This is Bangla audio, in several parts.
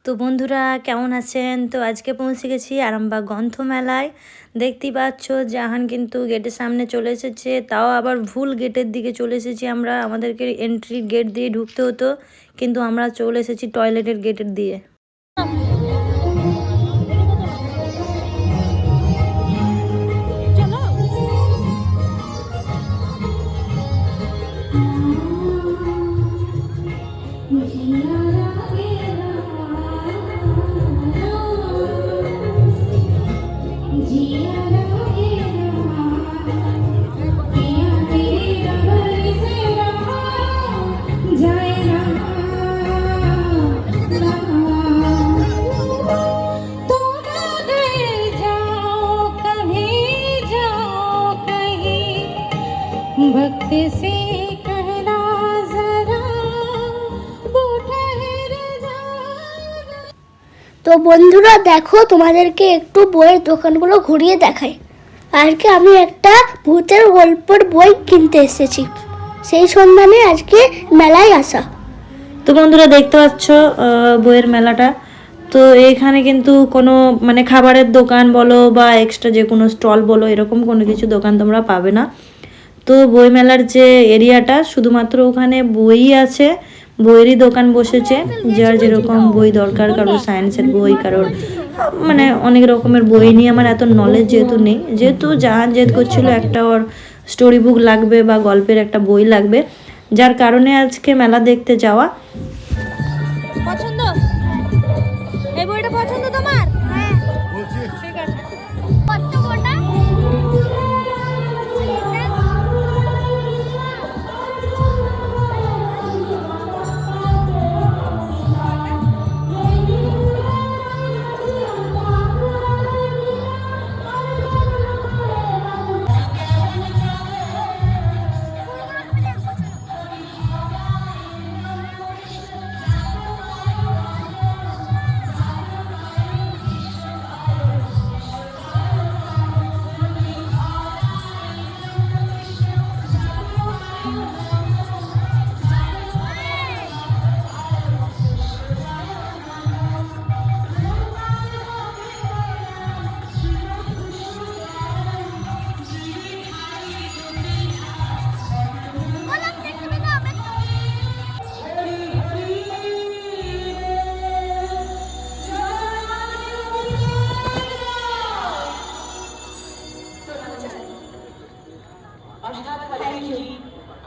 তো বন্ধুরা কেমন আছেন? তো আজকে পৌঁছে গেছি আরামবাগ গ্রন্থমেলায়। দেখতেই পাচ্ছ জাহান কিন্তু গেটের সামনে চলে এসেছে, তাও আবার ভুল গেটের দিকে চলে এসেছি আমরা। আমাদেরকে এন্ট্রি গেট দিয়ে ঢুকতে হতো, কিন্তু আমরা চলে এসেছি টয়লেটের গেটের দিয়ে। भक्त से कहना जरा वो ठहर जा। তো বন্ধুরা দেখো, তোমাদেরকে একটু বইয়ের দোকানগুলো ঘুরিয়ে দেখাই। আজকে আমি একটা ভূতের গল্পের বই কিনতে এসেছি, সেই সন্ধানে আজকে মেলায় আসা। তো বন্ধুরা দেখতে পাচ্ছ বইয়ের মেলাটা। তো এখানে কিন্তু কোনো মানে খাবারের দোকান বলো বা এক্সট্রা যে কোনো স্টল বলো, এরকম কোনো কিছু দোকান তোমরা পাবে না। তো বইমেলার যে এরিয়াটা, শুধুমাত্র ওখানে বই আছে, বইয়েরই দোকান বসেছে। যার যেরকম বই দরকার, কারোর সায়েন্সের বই, কারোর মানে অনেক রকমের বই নিয়ে আমার এত নলেজ যেহেতু নেই, যেহেতু জাহান জেদ করছিল একটা ওর স্টোরি বুক লাগবে বা গল্পের একটা বই লাগবে, যার কারণে আজকে মেলা দেখতে যাওয়া। পছন্দ? এই বইটা পছন্দ তোমার? হ্যাঁ ঠিক আছে। কত বড়টা?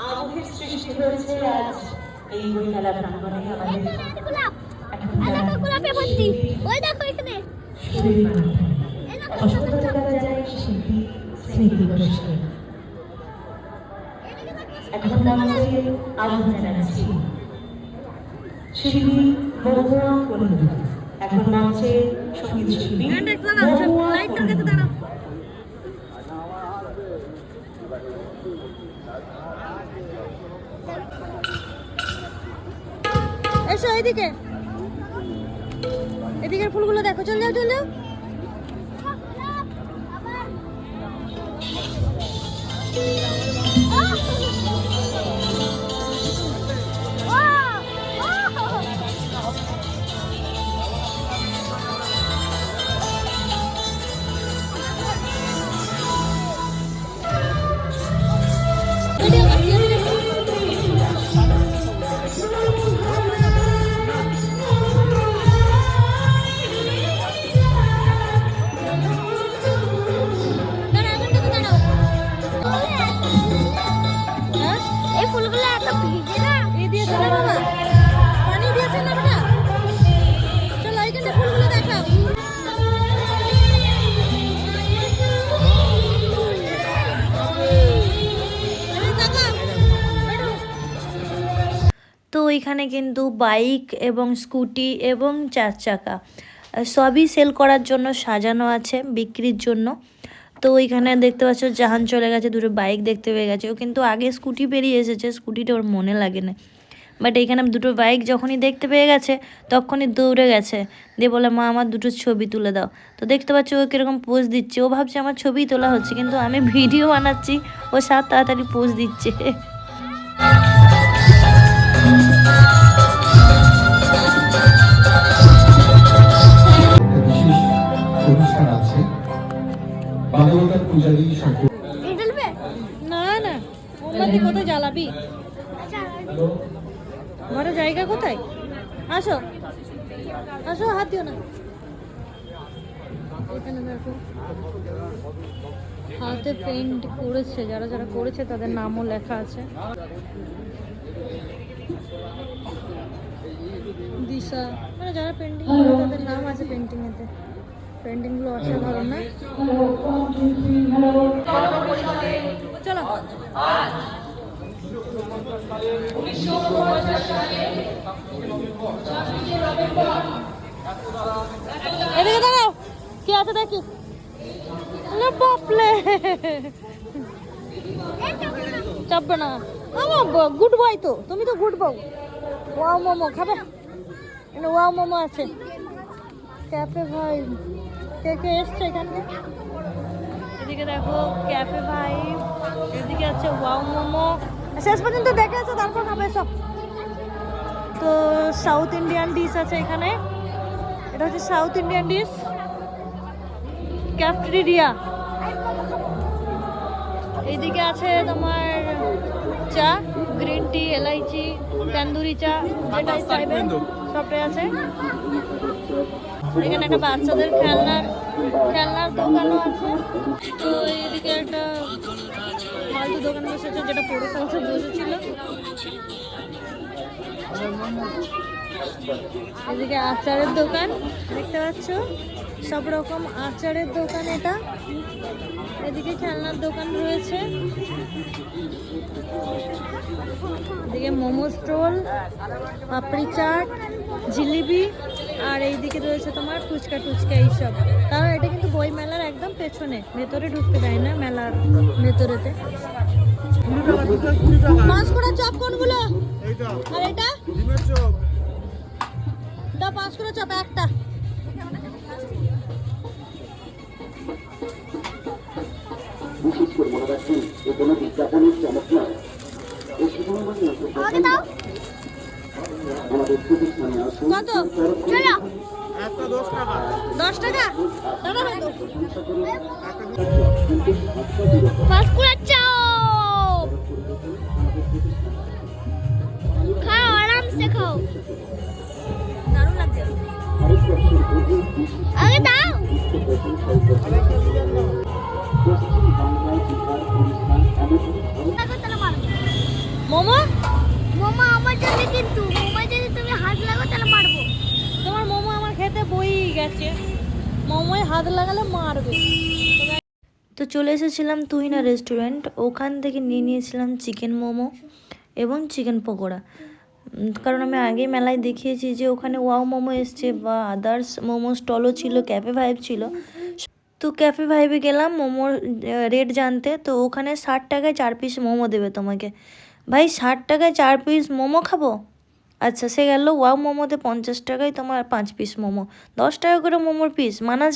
আবহের সৃষ্টি হয়েছে আজ এই বই মেলা প্রাঙ্গণে। আমাদের স্মৃতি ঘোষকে এখন নামছে আবহাওয়া জানাচ্ছি শিল্পী মহুয়া কুন্ডু। এখন নামছে সঙ্গীত শিল্পী এসো এদিকে, এদিকের ফুলগুলো দেখো। চল যাও চল যাও। তো ওইখানে কিন্তু বাইক এবং স্কুটি এবং 4 চাকা সবই সেল করার জন্য সাজানো আছে, বিক্রির জন্য। তো ওইখানে দেখতে পাচ্ছ জাহান চলে গেছে, দুটো বাইক দেখতে পেয়ে গেছে। ও কিন্তু আগে স্কুটি বেরিয়ে এসেছে, স্কুটিটা ওর মনে লাগে না, বাট এইখানে দুটো বাইক যখনই দেখতে পেয়ে গেছে তখনই দৌড়ে গেছে, দিয়ে বলে মা আমার দুটো ছবি তুলে দাও। তো দেখতে পাচ্ছ ও কীরকম পোজ দিচ্ছে, ও ভাবছে আমার ছবি তোলা হচ্ছে, কিন্তু আমি ভিডিও বানাচ্ছি, ও সাত তাড়াতাড়ি পোজ দিচ্ছে। ঢেলবে? না না, মোমবাতি কোথায় জ্বালাবি? ঘরে জায়গা কোথায়? আসো আসো, হাত দিও না। এখানে দেখো হাতে পেইন্ট করেছে, যারা যারা করেছে তাদের নামও লেখা আছে। দিশা, মানে যারা পেন্টিং করে তাদের নাম আছে পেন্টিং এতে। পেন্টিং গুলো অসাধারণ না? চলো এদিকে দাঁড়াও, কি আছে দেখি। বাপলে, চাপবে না। আমার গুড বয় তো, তুমি তো গুড বউ। ওয়াও মোমো খাবে? ওয়াও মোমো আছে ক্যাফে ভাই। কে কে এসছে এখানে? এদিকে দেখো ক্যাফে ভাই, এদিকে আছে ওয়াও মোমো। শেষ পর্যন্ত দেখে আছে, তারপর খাবে সব। তো সাউথ ইন্ডিয়ান ডিশ আছে এখানে। এটা হচ্ছে সাউথ ইন্ডিয়ান ডিশ, ক্যাফটেরিয়া। এইদিকে আছে তোমার চা, গ্রিন টি, এলাইচি, তন্দুরি চা, যেটাই চাইবেন সবটাই আছে। এখানে একটা বাচ্চাদের খেলনার দোকানও আছে। তো এইদিকে একটা ফালতু দোকান বসেছে, যেটা পুরো কালকে বসেছিল। এদিকে আচারের দোকান দেখতে পাচ্ছ, সব রকম আচারের দোকান এটা। এদিকে খেলনার দোকান রয়েছে, এদিকে মোমো স্টল, পাপড়ি চাট, জিলিপি, আর এইদিকে রয়েছে তোমার ফুচকা টুচকা এইসব। কারণ এটা কিন্তু বই মেলার একদম পেছনে, ভেতরে ঢুকতে দেয় না মেলার ভেতরেতে। 5 করে চপ কোনগুলো? আর এটা 5 করে চপ একটা। আমাকে দাও। কত? চলো। 10 টাকা? দাদা কত? 5 করে চপ। খাও, আরামসে খাও। দারুণ লাগছে। আগে দাও। মোমো? মোমো আমার জন্য, কিন্তু মোমো যদি তুমি হাত লাগাও তাহলে মারবো। তোমার মোমো আমার খেতে বই গেছে, মোমোয় হাত লাগালে মারবে। তো চলে এসেছিলাম তুহিনা রেস্টুরেন্ট, ওখান থেকে নিয়ে নিয়েছিলাম চিকেন মোমো এবং চিকেন পকোড়া। কারণ আমি আগেই মেলায় দেখিয়েছি যে ওখানে ওয়াও মোমো এসছে বা আদার্স মোমো স্টলও ছিল, ক্যাফে ভাইব ছিল। তো ক্যাফে ভাইবে গেলাম মোমোর রেট জানতে। তো ওখানে 60 টাকায় 4 পিস মোমো দেবে তোমাকে। ভাই 60 টাকায় 4 পিস মোমো খাবো? আচ্ছা সে গেল। ওয়াও মোমোতে 50 টাকায় তোমার 5 পিস মোমো, 10 টাকা করে মোমোর পিস, মানা যায়।